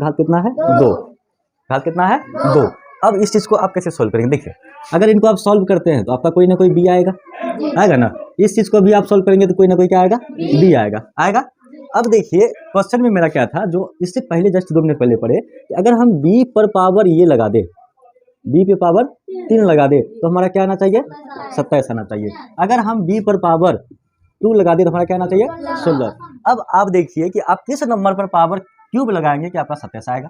घात कितना है 2, घात कितना है 2। अब इस चीज़ को आप कैसे सॉल्व करेंगे, देखिए अगर इनको आप सॉल्व करते हैं तो आपका कोई ना कोई बी आएगा, आएगा ना। इस चीज़ को भी आप सॉल्व करेंगे तो कोई ना कोई क्या आएगा, बी आएगा, आएगा। अब देखिए क्वेश्चन में मेरा क्या था, जो इससे पहले जस्ट 2 मिनट पहले पढ़े कि अगर हम b पर पावर ये लगा दे, b पे पावर 3 लगा दे तो हमारा क्या आना चाहिए, 27 आना चाहिए। अगर हम b पर पावर 2 लगा दे तो हमारा क्या आना चाहिए, 16। अब आप देखिए कि आप किस नंबर पर पावर क्यूब लगाएंगे कि आपका 27 आएगा,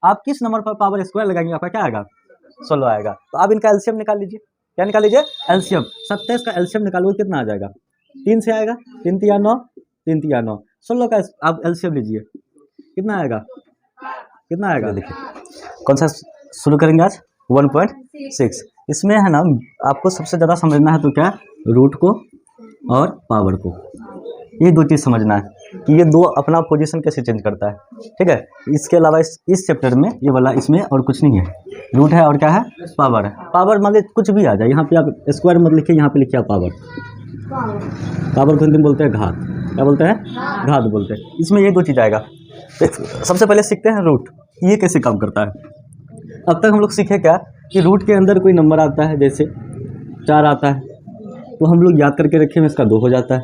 आप किस नंबर पर पावर स्क्वायर लगाएंगे आपका क्या आएगा, 16 आएगा। तो आप इनका एलसीएम निकाल लीजिए, क्या निकाल लीजिए, एलसीएम। 27 का एलसीएम निकालोगे कितना आ जाएगा, 3 से आएगा, 3 तिया 9, 3 तिया 9। 16 का आप एलसीएम लीजिए, कितना आएगा, कितना आएगा। देखिए कौन सा शुरू करेंगे आज, 1.6। इसमें है ना आपको सबसे ज़्यादा समझना है तो क्या, रूट को और पावर को, ये 2 चीज़ समझना है कि ये 2 अपना पोजीशन कैसे चेंज करता है, ठीक है। इसके अलावा इस चैप्टर में ये वाला इसमें और कुछ नहीं है, रूट है और क्या है, पावर है। पावर मान लीजिए कुछ भी आ जाए, यहाँ पे आप स्क्वायर मत लिखिए, यहाँ पे लिखिए आप पावर। पावर को हिंदी में बोलते हैं घात, क्या बोलते हैं, घात बोलते हैं। इसमें ये 2 चीज़ आएगा। सबसे पहले सीखते हैं रूट, ये कैसे काम करता है। अब तक हम लोग सीखे क्या कि रूट के अंदर कोई नंबर आता है, जैसे 4 आता है तो हम लोग याद करके रखे में इसका 2 हो जाता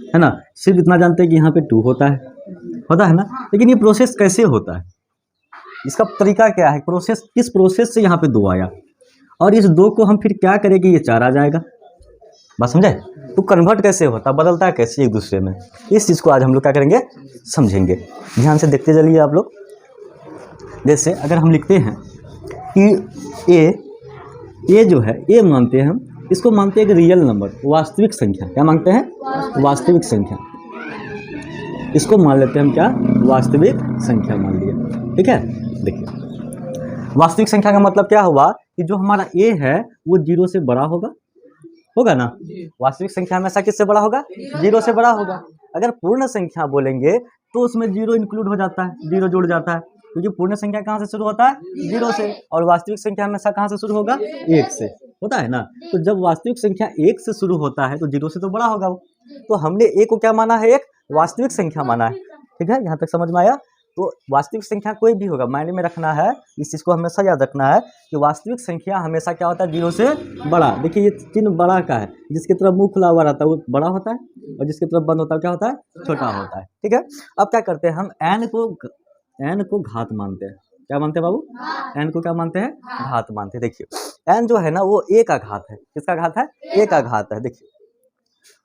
है ना। सिर्फ इतना जानते हैं कि यहाँ पे 2 होता है ना। लेकिन ये प्रोसेस कैसे होता है, इसका तरीका क्या है, प्रोसेस किस प्रोसेस से यहाँ पे 2 आया, और इस 2 को हम फिर क्या करें कि ये 4 आ जाएगा, बात समझे। तो कन्वर्ट कैसे होता है, बदलता है कैसे एक दूसरे में, इस चीज़ को आज हम लोग क्या करेंगे, समझेंगे। ध्यान से देखते चलिए आप लोग। जैसे अगर हम लिखते हैं कि ए जो है, ए मानते हैं हम, इसको मानते हैं एक रियल नंबर, वास्तविक संख्या। क्या मानते हैं, वास्तविक संख्या। इसको मान लेते हैं हम क्या, वास्तविक संख्या मान लिया, ठीक है। देखिए वास्तविक संख्या का मतलब क्या हुआ कि जो हमारा ए है वो 0 से बड़ा होगा ना। वास्तविक संख्या हमेशा किससे बड़ा होगा, 0 से बड़ा होगा। अगर पूर्ण संख्या बोलेंगे तो उसमें 0 इंक्लूड हो जाता है, 0 जुड़ जाता है, क्योंकि पूर्ण संख्या कहाँ से शुरू होता है, 0 से, और वास्तविक संख्या हमेशा कहाँ से शुरू होगा, 1 से होता है ना। तो जब वास्तविक संख्या 1 से शुरू होता है तो 0 से तो बड़ा होगा वो। तो हमने ए को क्या माना है, एक वास्तविक संख्या माना है, ठीक है। यहाँ तक समझ में आया। तो वास्तविक संख्या कोई भी होगा, मायने में रखना है, इस चीज़ को हमेशा याद रखना है कि वास्तविक संख्या हमेशा क्या होता है, 0 से बड़ा। देखिए ये चिन्ह बड़ा का है, जिसकी तरफ मुंह खुला हुआ रहता है वो बड़ा होता है, और जिसकी तरफ बंद होता है क्या होता है, छोटा होता है, ठीक है। अब क्या करते हैं हम, एन को घात मानते हैं। क्या मानते हैं बाबू, एन को क्या मानते हैं, घात मानते हैं। देखिए एन जो है ना वो ए का घात है, किसका घात है, ए का घात है। देखिए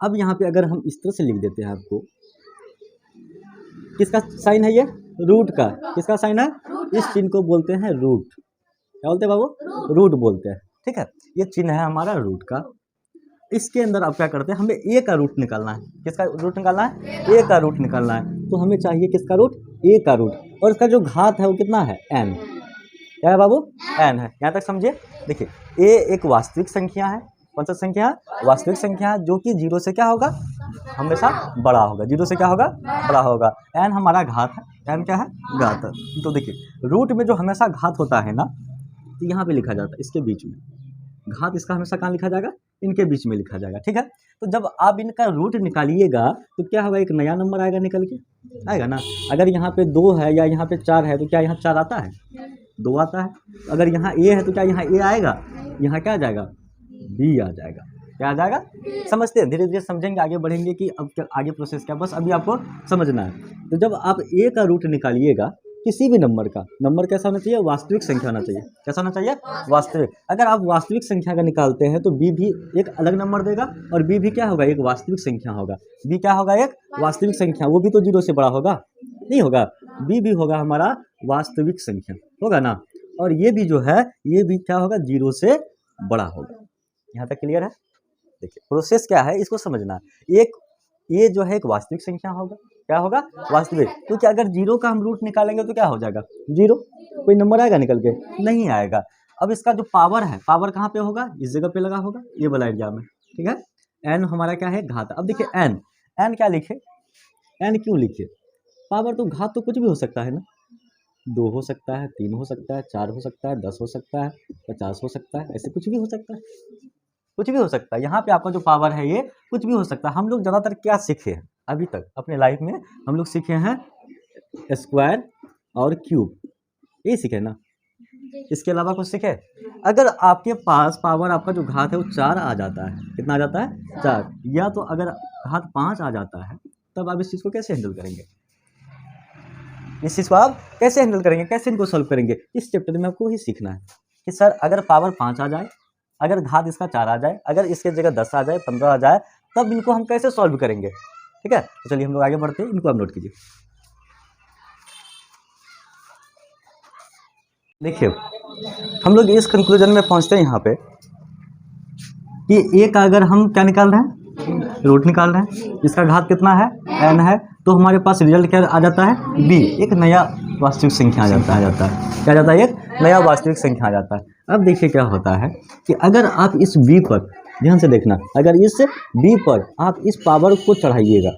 अब यहाँ पे अगर हम इस तरह से लिख देते हैं, आपको किसका साइन है, ये रूट का, किसका साइन है, इस चिन्ह को बोलते हैं रूट। क्या बोलते हैं बाबू, रूट बोलते हैं, ठीक है। ये चिन्ह है हमारा रूट का। इसके अंदर आप क्या करते हैं, हमें ए का रूट निकालना है। किसका रूट निकालना है, ए का रूट निकालना है। तो हमें चाहिए किसका रूट, ए का रूट, और इसका जो घात है वो कितना है, एन। क्या है बाबू, एन है। यहाँ तक समझिए। देखिए ए एक वास्तविक संख्या है, कौन सा संख्या है, वास्तविक संख्या है, जो कि 0 से क्या होगा, हमेशा बड़ा होगा, 0 से क्या होगा, बड़ा होगा। एन हमारा घात है, एन क्या है, घात है। तो देखिए रूट में जो हमेशा घात होता है ना, तो यहाँ पे लिखा जाता है, इसके बीच में घात, इसका हमेशा कहाँ लिखा जाएगा, इनके बीच में लिखा जाएगा, ठीक है। तो जब आप इनका रूट निकालिएगा तो क्या होगा, एक नया नंबर आएगा, निकल के आएगा ना। अगर यहाँ पे 2 है या यहाँ पे 4 है तो क्या यहाँ 4 आता है, 2 आता है। अगर यहाँ ए है तो क्या यहाँ ए आएगा, यहाँ क्या आ जाएगा, बी आ जाएगा। क्या आ जाएगा, समझते हैं, धीरे धीरे समझेंगे, आगे बढ़ेंगे कि अब क्या आगे प्रोसेस क्या, बस अभी आपको समझना है। तो जब आप ए का रूट निकालिएगा किसी भी नंबर का, नंबर कैसा होना चाहिए, वास्तविक संख्या होना चाहिए। कैसा होना चाहिए, वास्तविक। अगर आप वास्तविक संख्या का निकालते हैं तो बी भी एक अलग नंबर देगा, और बी भी क्या होगा, एक वास्तविक संख्या होगा। बी क्या होगा, एक वास्तविक संख्या, वो भी तो 0 से बड़ा होगा, नहीं होगा, बी भी होगा हमारा वास्तविक संख्या, होगा ना। और ये भी जो है, ये भी क्या होगा, 0 से बड़ा होगा। यहाँ तक क्लियर है। देखिए प्रोसेस क्या है, इसको समझना। एक ये जो है एक वास्तविक संख्या होगा, क्या होगा, वास्तविक। क्योंकि अगर 0 का हम रूट निकालेंगे तो क्या हो जाएगा, 0, कोई नंबर आएगा निकल के, नहीं आएगा। अब इसका जो पावर है, पावर कहाँ पे होगा, इस जगह पे लगा होगा, ये वाला एरिया में, ठीक है। एन हमारा क्या है, घात। अब देखिए एन, एन क्या लिखे, एन क्यों लिखे, पावर तो घात तो कुछ भी हो सकता है ना, 2 हो सकता है, 3 हो सकता है, 4 हो सकता है, 10 हो सकता है, 50 हो सकता है, ऐसे कुछ भी हो सकता है, कुछ भी हो सकता है। यहाँ पे आपका जो पावर है ये कुछ भी हो सकता है। हम लोग ज़्यादातर क्या सीखे हैं अभी तक अपने लाइफ में, हम लोग सीखे हैं स्क्वायर और क्यूब, यही सीखे ना, इसके अलावा कुछ सीखे? अगर आपके पास पावर आपका जो घात है वो 4 आ जाता है, कितना आ जाता है 4, या तो अगर घात 5 आ जाता है, तब आप इस चीज़ को कैसे हैंडल करेंगे? इस चीज़ को आप कैसे हैंडल करेंगे, कैसे इनको सॉल्व करेंगे? इस चैप्टर में आपको ही सीखना है कि सर अगर पावर 5 आ जाए, अगर घात इसका 4 आ जाए, अगर इसके जगह 10 आ जाए, 15 आ जाए, तब इनको हम कैसे सॉल्व करेंगे। ठीक है, तो चलिए हम लोग आगे बढ़ते हैं, इनको आप नोट कीजिए। देखिए हम लोग इस कंक्लूजन में पहुंचते हैं यहाँ पे कि एक अगर हम क्या निकाल रहे हैं, रूट निकाल रहे हैं, इसका घात कितना है n है, तो हमारे पास रिजल्ट क्या आ जाता है b, एक नया वास्तविक संख्या आ जाता है क्या जाता है, एक नया वास्तविक संख्या आ जाता है। अब देखिए क्या होता है कि अगर आप इस b पर ध्यान से देखना, अगर इस b पर आप इस पावर को चढ़ाइएगा,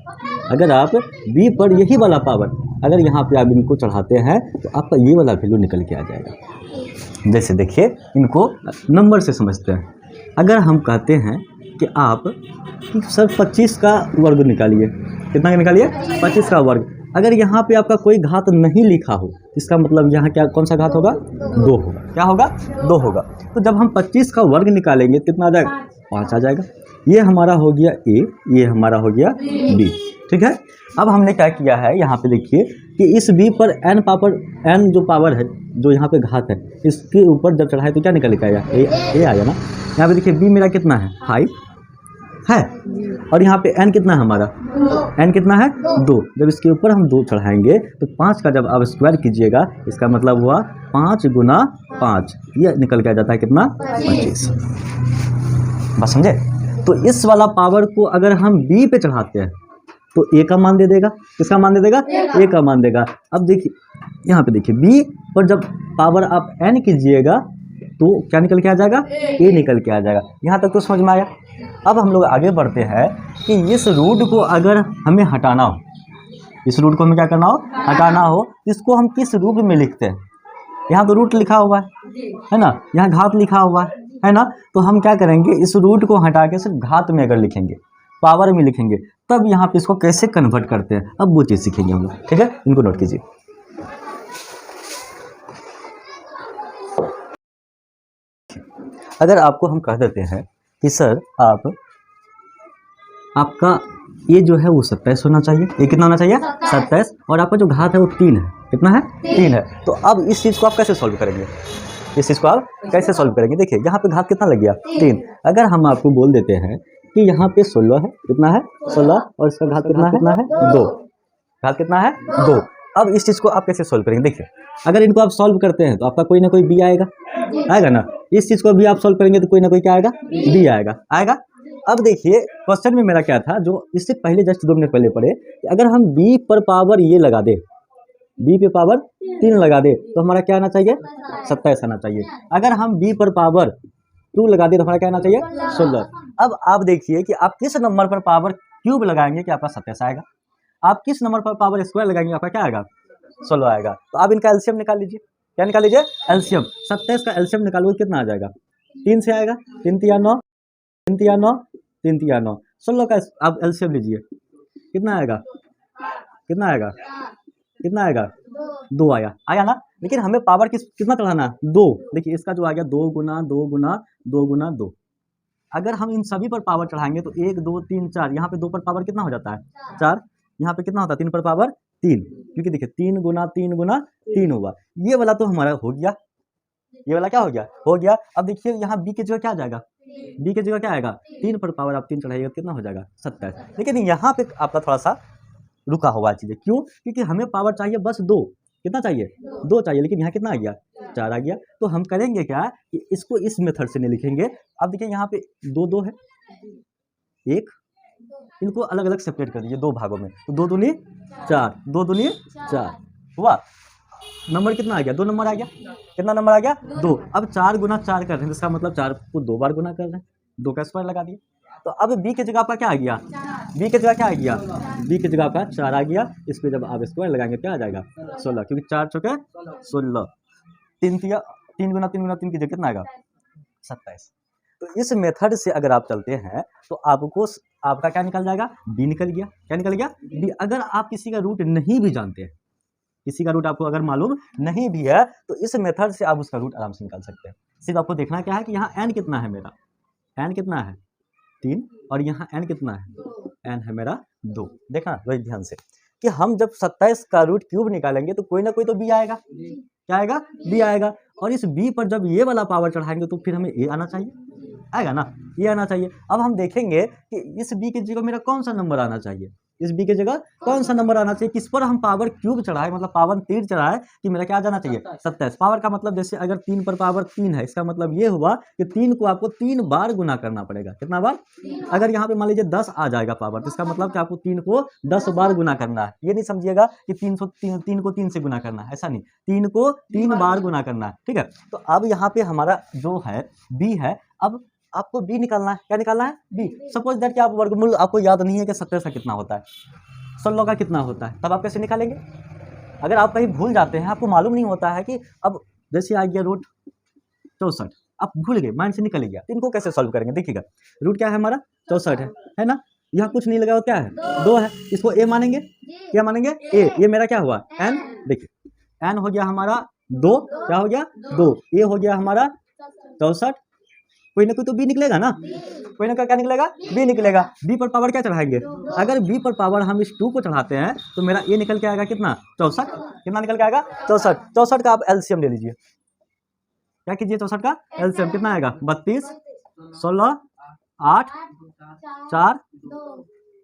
अगर आप b पर यही वाला पावर अगर यहाँ पे आप इनको चढ़ाते हैं तो आपका ये वाला वैल्यू निकल के आ जाएगा। जैसे देखिए इनको नंबर से समझते हैं, अगर हम कहते हैं कि आप कि सर 25 का वर्ग निकालिए, कितना का निकालिए 25 का वर्ग, अगर यहाँ पे आपका कोई घात नहीं लिखा हो, इसका मतलब यहाँ क्या कौन सा घात होगा, 2 होगा, क्या होगा 2 होगा। तो जब हम 25 का वर्ग निकालेंगे कितना आ जाएगा, 5 आ जाएगा। ये हमारा हो गया a, ये हमारा हो गया b। ठीक है, अब हमने क्या किया है, यहाँ पे देखिए कि इस b पर n जो पावर है, जो यहाँ पे घात है, इसके ऊपर जब चढ़ाए तो क्या निकल के आया, a आया ना। यहाँ पे देखिए b मेरा कितना है 5 है, और यहाँ पे n कितना है हमारा, n कितना है 2। जब इसके ऊपर हम 2 चढ़ाएंगे तो 5 का जब आप स्क्वायर कीजिएगा, इसका मतलब हुआ 5 गुना 5, ये निकल के आ जाता है कितना 25। बस समझे। तो इस वाला पावर को अगर हम b पे चढ़ाते हैं तो a का मान दे देगा, किसका मान दे देगा, a का मान देगा। अब देखिए यहाँ पे देखिए b पर जब पावर आप n कीजिएगा तो क्या निकल के आ जाएगा, a निकल के आ जाएगा। यहाँ तक तो समझ में आया। अब हम लोग आगे बढ़ते हैं कि इस रूट को अगर हमें हटाना हो, इस रूट को हमें क्या करना हो, हटाना हो, इसको हम किस रूप में लिखते हैं। यहाँ तो रूट लिखा हुआ है ना, यहाँ घात लिखा हुआ है ना, तो हम क्या करेंगे, इस रूट को हटा के सिर्फ घात में अगर लिखेंगे, पावर में लिखेंगे, तब यहाँ पे इसको कैसे कन्वर्ट करते हैं, अब वो चीज़ सीखेंगे हम लोग। ठीक है, इनको नोट कीजिए। अगर आपको हम कह देते हैं कि सर आपका ये जो है वो 27 होना चाहिए, ये कितना होना चाहिए 27, और आपका जो घात है वो 3 है, कितना है 3 है, तो अब इस चीज़ को आप कैसे सॉल्व करेंगे, इस चीज़ को आप कैसे सॉल्व करेंगे। देखिए यहाँ पे घात कितना लग गया 3, अगर हम आपको बोल देते हैं कि यहाँ पे 16 है, कितना है 16, और इसका घात कितना है 2, घात कितना है 2। अब इस चीज़ को आप कैसे सॉल्व करेंगे, देखिए अगर इनको आप सॉल्व करते हैं तो आपका कोई ना कोई b आएगा ना, इस चीज़ को भी आप सॉल्व करेंगे तो कोई ना कोई क्या आएगा, b आएगा। अब देखिए क्वेश्चन में मेरा क्या था, जो इससे पहले जस्ट 2 मिनट पहले पढ़े, अगर हम b पर पावर ये लगा दे, b पे पावर 3 लगा दे तो हमारा क्या आना चाहिए 27 आना चाहिए। अगर हम b पर पावर 2 लगा दे तो हमारा क्या आना चाहिए 16। अब आप देखिए कि आप किस नंबर पर पावर क्यूब लगाएंगे कि आपका 27 आएगा, आप किस नंबर पर पावर स्क्वायर लगाएंगे आपका क्या आएगा 16 आएगा। तो आप इनका एलसीएम निकाल लीजिए, क्या निकाल लीजिए एलसीएम, 27 का एलसीएम निकालोगे कितना आ जाएगा, 3 से आएगा, 3 तिया 9, 3 तिया 9, 3 तिया 9, 16 का आप एलसीएम लीजिए, कितना आएगा, कितना आएगा, कितना आएगा 2 आया ना। लेकिन हमें पावर कितना चढ़ाना है 2, देखिए इसका जो आ गया 2 गुना 2 गुना 2 गुना 2, अगर हम इन सभी पर पावर चढ़ाएंगे तो 1 2 3 4, यहाँ पे 2 पर पावर कितना हो जाता है 4, यहाँ पे कितना होता है 3 पर पावर 3, क्योंकि देखिए 3 गुना 3 गुना 3 हुआ, ये वाला तो हमारा हो गया, ये वाला क्या हो गया। अब देखिए यहाँ b की जगह क्या आ जाएगा, b की जगह क्या आएगा, 3 पर पावर आप 3 चढ़ाइएगा कितना हो जाएगा 27। लेकिन यहाँ पे आपका थोड़ा सा रुका हुआ चीज़ें, क्यों, क्योंकि हमें पावर चाहिए बस 2, कितना चाहिए 2 चाहिए, लेकिन यहाँ कितना आ गया 4 आ गया। तो हम करेंगे क्या कि इसको इस मेथड से नहीं लिखेंगे। अब देखिए यहाँ पे 2 है, एक, इनको अलग अलग सेपरेट कर दीजिए 2 भागों में, तो 2 दूनी 4, 2 दूनी 4 हुआ, नंबर कितना आ गया 2 नंबर आ गया, कितना नंबर आ गया 2। अब 4 गुना 4 कर रहे हैं, इसका मतलब 4 को 2 बार गुना कर रहे हैं, 2 का स्क्वायर लगा दिए। तो अब b की जगह पर क्या आ गया, b की जगह क्या आ गया, b की जगह पर 4 आ गया, इस पर जब आप स्क्वायर लगाएंगे क्या आ जाएगा 16, क्योंकि 4 चौके 16, 3 गुना 3 की जगह कितना आएगा 27। तो इस मेथड से अगर आप चलते हैं तो आपको आपका क्या निकल जाएगा, b निकल गया, क्या निकल गया b। अगर आप किसी का रूट नहीं भी जानते हैं, किसी का रूट आपको अगर मालूम नहीं भी है तो इस मेथड से आप उसका रूट आराम से निकाल सकते हैं। सिर्फ आपको देखना क्या है कि यहाँ n कितना है मेरा, n कितना है 3 और यहाँ n कितना है, n है मेरा 2। देखना वही ध्यान से कि हम जब 27 का रूट क्यूब निकालेंगे तो कोई ना कोई तो b आएगा। क्या आएगा? b आएगा। और इस b पर जब ये वाला पावर चढ़ाएंगे तो फिर हमें a आना चाहिए, आएगा ना, ये आना चाहिए। अब हम देखेंगे कि इस b की जगह मेरा कौन सा नंबर आना चाहिए, इस b की जगह कौन सा नंबर आना चाहिए, किस पर हम पावर क्यूब चढ़ाए, मतलब पावर 3 चढ़ाए कि मेरा क्या आ जाना चाहिए 27। पावर का मतलब जैसे अगर 3 पर पावर 3 है, इसका मतलब ये हुआ कि 3 को आपको 3 बार गुना करना पड़ेगा। कितना बार? अगर यहाँ पे मान लीजिए 10 आ जाएगा पावर, तो इसका मतलब कि आपको 3 को 10 बार गुना करना है। ये नहीं समझिएगा कि 3 को 3 से गुना करना है, ऐसा नहीं, 3 को 3 बार गुना करना है, ठीक है। तो अब यहाँ पे हमारा जो है b है, अब आपको b निकालना है। क्या निकालना है? b। सपोज दैट कि आप वर्गमूल आपको याद नहीं है कि 27 का कितना होता है, 16 का कितना होता है, तब आप कैसे निकालेंगे? अगर आप कहीं भूल जाते हैं, आपको मालूम नहीं होता है कि अब जैसे आ गया रूट 64, आप भूल गए, माइंड से निकल गया, तो इनको कैसे सॉल्व करेंगे? देखिएगा रूट क्या है हमारा 64 है ना, यहाँ कुछ नहीं लगा हुआ, क्या है 2 है, इसको a मानेंगे, क्या मानेंगे a। ये मेरा क्या हुआ n, देखिए n हो गया हमारा 2, क्या हो गया 2, a हो गया हमारा 64, कोई ना कोई तो b निकलेगा ना, कोई ना कोई क्या निकलेगा b निकलेगा। b पर पावर क्या चढ़ाएंगे? अगर b पर पावर हम इस 2 को चढ़ाते हैं तो मेरा a निकल के आएगा कितना 64, कितना निकल के आएगा 64। 64 का आप एलसीएम ले लीजिए, क्या कीजिए 64 का एलसीएम कितना आएगा 32, 16, 8, 4,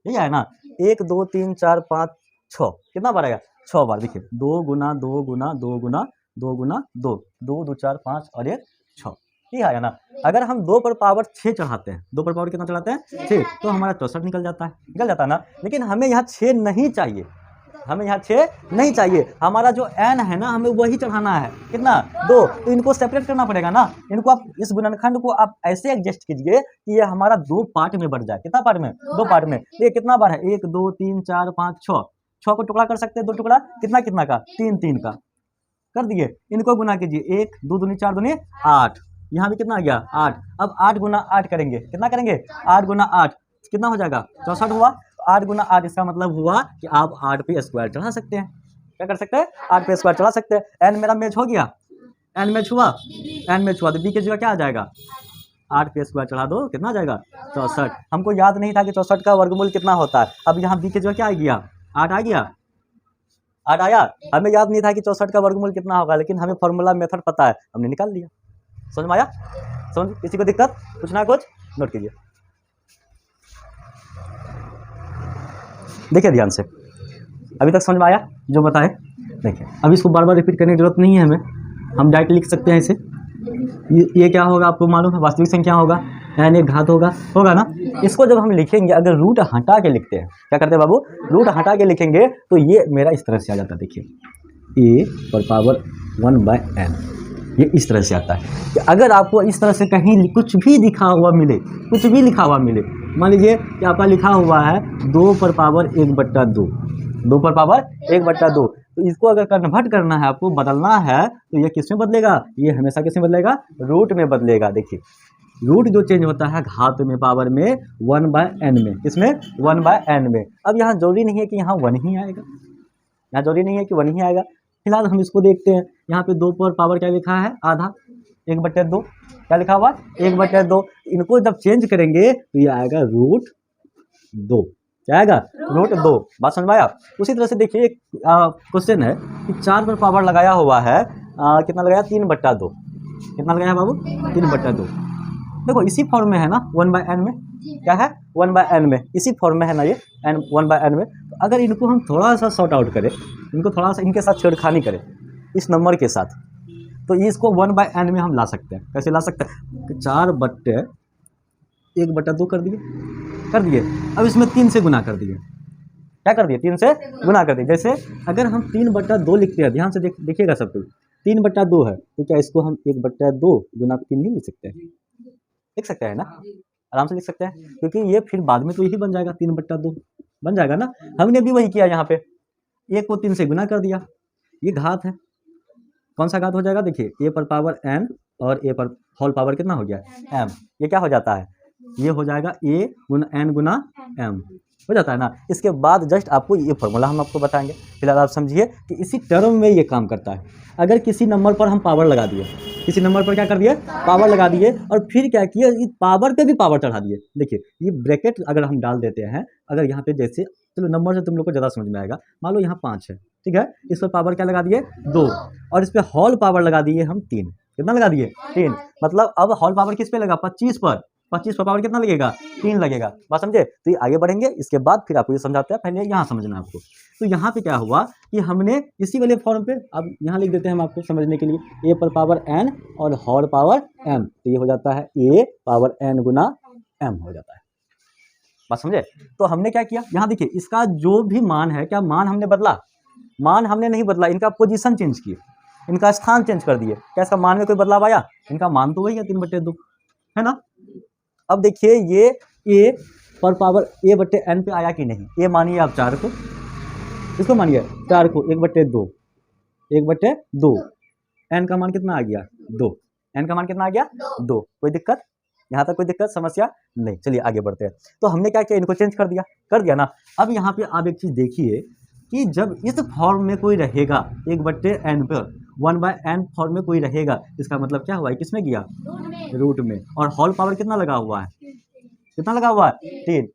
यही है ना, 1 2 3 4 5 6, कितना बार आएगा 6 बार। देखिए 2 गुना 2 गुना 2 गुना 2 गुना 2, 2 2 4 5 और 1 6, ठीक है ना। अगर हम 2 पर पावर 6 चढ़ाते हैं, 2 पर पावर कितना चढ़ाते हैं 6, तो हमारा 64 निकल जाता है ना। लेकिन हमें यहाँ 6 नहीं चाहिए, हमें यहाँ 6 नहीं चाहिए, हमारा जो n है ना हमें वही चढ़ाना है, कितना 2। तो इनको सेपरेट करना पड़ेगा ना, इनको आप इस गुणनखंड को आप ऐसे एडजस्ट कीजिए कि ये हमारा 2 पार्ट में बढ़ जाए। कितना पार्ट में? 2 पार्ट में। ये कितना बार है 1 2 3 4 5 6, 6 को टुकड़ा कर सकते हैं, 2 टुकड़ा कितना कितना का 3 3 का कर दिए। इनको गुना कीजिए, 1 2 दूनी 4 दूनी 8, यहाँ भी कितना आ गया 8। अब 8 गुना 8 करेंगे, कितना करेंगे 8 गुना 8 कितना हो जाएगा 64 हुआ। 8 गुना 8 इसका मतलब हुआ कि आप 8 पे स्क्वायर चढ़ा सकते हैं। क्या कर सकते हैं? 8 पे स्क्वायर चढ़ा सकते हैं। n मेरा मैच हो गया, n मैच हुआ, n मैच हुआ तो b की जगह क्या आ जाएगा 8 पे स्क्वायर चढ़ा दो, कितना आ जाएगा 64। हमको याद नहीं था कि 64 का वर्गमूल कितना होता है। अब यहाँ b की जगह क्या आ गया 8 आ गया, 8 आया। हमें याद नहीं था कि 64 का वर्गमूल कितना होगा, लेकिन हमें फॉर्मूला मेथड पता है, हमने निकाल लिया। समझ में आया? समझ किसी को दिक्कत कुछ ना कुछ नोट कीजिए। देखिए ध्यान से, अभी तक समझ में आया जो बताए? देखिए अब इसको बार बार रिपीट करने की जरूरत नहीं है हमें, हम डायरेक्ट लिख सकते हैं इसे। ये क्या होगा आपको मालूम है, वास्तविक संख्या होगा, यानी घात होगा ना। इसको जब हम लिखेंगे, अगर रूट हटा के लिखते हैं, क्या करते हैं बाबू, रूट हटा के लिखेंगे तो ये मेरा इस तरह से आ जाता है। देखिए a पर पावर 1/n, ये इस तरह से आता है। कि अगर आपको इस तरह से कहीं कुछ भी लिखा हुआ मिले, कुछ भी लिखा हुआ मिले, मान लीजिए कि आपका लिखा हुआ है 2 पर पावर 1/2, 2 पर पावर 1/2, तो इसको अगर कन्वर्ट करना है, आपको बदलना है, तो ये किस में बदलेगा, ये हमेशा किस में बदलेगा, रूट में बदलेगा। देखिए रूट जो चेंज होता है घात में, पावर में, 1/n में, किसमें 1/n में। अब यहाँ जरूरी नहीं है कि यहाँ 1 ही आएगा, यहाँ जरूरी नहीं है कि 1 ही आएगा। फिलहाल हम इसको देखते हैं। यहाँ पे 2 पर पावर क्या लिखा है आधा, 1/2, क्या लिखा हुआ 1/2। इनको जब चेंज करेंगे तो ये आएगा √2, क्या आएगा √2। बात समझ में आया? उसी तरह से देखिए एक क्वेश्चन है कि 4 पर पावर लगाया हुआ है, कितना लगाया 3/2, कितना लगाया बाबू 3/2। देखो इसी फॉर्म में है ना 1/n में, क्या है 1/n में, इसी फॉर्म में है ना ये 1/n में। तो अगर इनको हम थोड़ा सा सॉर्ट आउट करें, इनको थोड़ा सा इनके साथ छेड़खानी करें इस नंबर के साथ, तो इसको 1/n में हम ला सकते हैं। कैसे ला सकते हैं? 4/1/2 कर दिए। अब इसमें 3 से गुना कर दिए, क्या कर दिए 3 से गुना कर दिए। जैसे अगर हम 3/2 लिखते हैं, ध्यान से देखिएगा सब कुछ, 3/2 है तो क्या इसको हम 1/2 गुना 3 नहीं लिख सकते हैं? लिख सकते हैं ना, आराम से लिख सकते हैं, क्योंकि ये फिर बाद में तो यही बन जाएगा 3/2 बन जाएगा ना। हमने भी वही किया, यहाँ पे 1 को 3 से गुना कर दिया, ये घात है। कौन सा घात हो जाएगा? देखिए a पर पावर n और a पर होल पावर कितना हो गया m, ये क्या हो जाता है, ये हो जाएगा a Guna n Guna m, हो जाता है ना। इसके बाद जस्ट आपको ये फॉर्मूला हम आपको बताएंगे। फिलहाल आप समझिए कि इसी टर्म में ये काम करता है। अगर किसी नंबर पर हम पावर लगा दिए, किसी नंबर पर क्या कर दिए, पावर लगा दिए, और फिर क्या किए, इस पावर पे भी पावर चढ़ा दिए। देखिए ये ब्रैकेट अगर हम डाल देते हैं, अगर यहाँ पे जैसे, चलो नंबर से तुम लोग को ज़्यादा समझ में आएगा। मान लो यहाँ 5 है, ठीक है, इस पर पावर क्या लगा दिए, 2, और इस पर हॉल पावर लगा दिए हम 3। कितना लगा दिए, 3। मतलब अब हॉल पावर किस पे लगा, 25 पर। 25 पर पावर कितना लगेगा, 3 लगेगा। बात समझे। तो ये आगे बढ़ेंगे, इसके बाद फिर आपको ये समझाते हैं, पहले यहाँ समझना आपको। तो यहाँ पे क्या हुआ कि हमने इसी वाले फॉर्म पे, अब यहाँ लिख देते हैं हम आपको समझने के लिए, a पर पावर n और हॉल पावर m, तो ये हो जाता है a power n Guna m हो जाता है। बात समझे। तो हमने क्या किया, यहाँ देखिए इसका जो भी मान है, क्या मान हमने बदला, मान हमने नहीं बदला, इनका पोजीशन चेंज किए, इनका स्थान चेंज कर दिए। क्या इसका मान में कोई बदलाव आया, इनका मान तो वही है 3/2, है ना। अब देखिए ये a पर पावर a/n पे आया कि नहीं। a मानिए आप 4 को, इसको मानिए 4 को 1/2, 1/2, n का मान कितना आ गया, 2, n का मान कितना आ गया, 2। कोई दिक्कत, यहाँ तक कोई दिक्कत समस्या नहीं। चलिए आगे बढ़ते हैं। तो हमने क्या किया, इनको चेंज कर दिया ना। अब यहाँ पे आप एक चीज़ देखिए कि जब इस फॉर्म में कोई रहेगा 1/n पर, 1/n फॉर्म में कोई रहेगा, इसका मतलब क्या हुआ है, किसमें गया, रूट में। और हॉल पावर कितना लगा हुआ है, कितना लगा हुआ है, 3,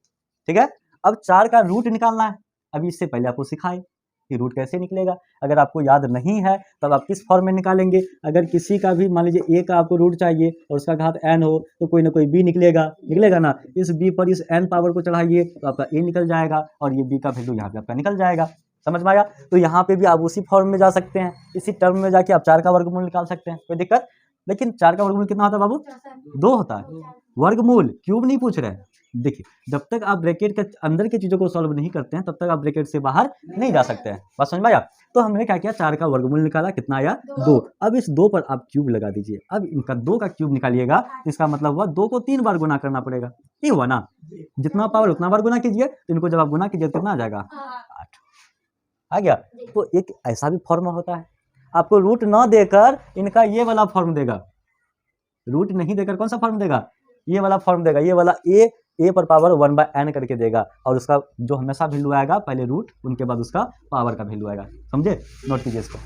ठीक है। अब 4 का रूट निकालना है। अभी इससे पहले आपको सिखाए कि रूट कैसे निकलेगा। अगर आपको याद नहीं है तब आप किस फॉर्म में निकालेंगे। अगर किसी का भी मान लीजिए a का आपको रूट चाहिए और उसका घात n हो, तो कोई ना कोई b निकलेगा ना। इस b पर इस n पावर को चढ़ाइए तो आपका a निकल जाएगा, और ये b का वैल्यू यहाँ पे आपका निकल जाएगा। समझ में आया। तो यहाँ पे भी आप उसी फॉर्म में जा सकते हैं, इसी टर्म में जाके आप 4 का वर्गमूल निकाल सकते हैं, कोई दिक्कत। लेकिन 4 का वर्गमूल कितना होता है बाबू, 2 होता है। वर्गमूल, क्यूब नहीं पूछ रहे हैं। देखिए जब तक आप ब्रैकेट के अंदर की चीज़ों को सॉल्व नहीं करते हैं, तब तक आप ब्रैकेट से बाहर नहीं जा सकते हैं। बात समझ में आया। तो हमने क्या किया, 4 का वर्गमूल निकाला, कितना आया, 2। अब इस 2 पर आप क्यूब लगा दीजिए। अब इनका 2 का क्यूब निकालिएगा, इसका मतलब हुआ 2 को 3 बार गुना करना पड़ेगा। ये हुआ ना, जितना पावर उतना बार गुना कीजिए। तो इनको जब आप गुना कीजिए कितना आ जाएगा, 8 आ गया। तो एक ऐसा भी फॉर्म होता है, आपको रूट न देकर इनका ये वाला फॉर्म देगा, रूट नहीं देकर कौन सा फॉर्म देगा, ये वाला फॉर्म देगा। ये वाला a पर पावर 1/n करके देगा, और उसका जो हमेशा वैल्यू आएगा, पहले रूट, उनके बाद उसका पावर का वैल्यू आएगा। समझे, नोट कीजिए इसको।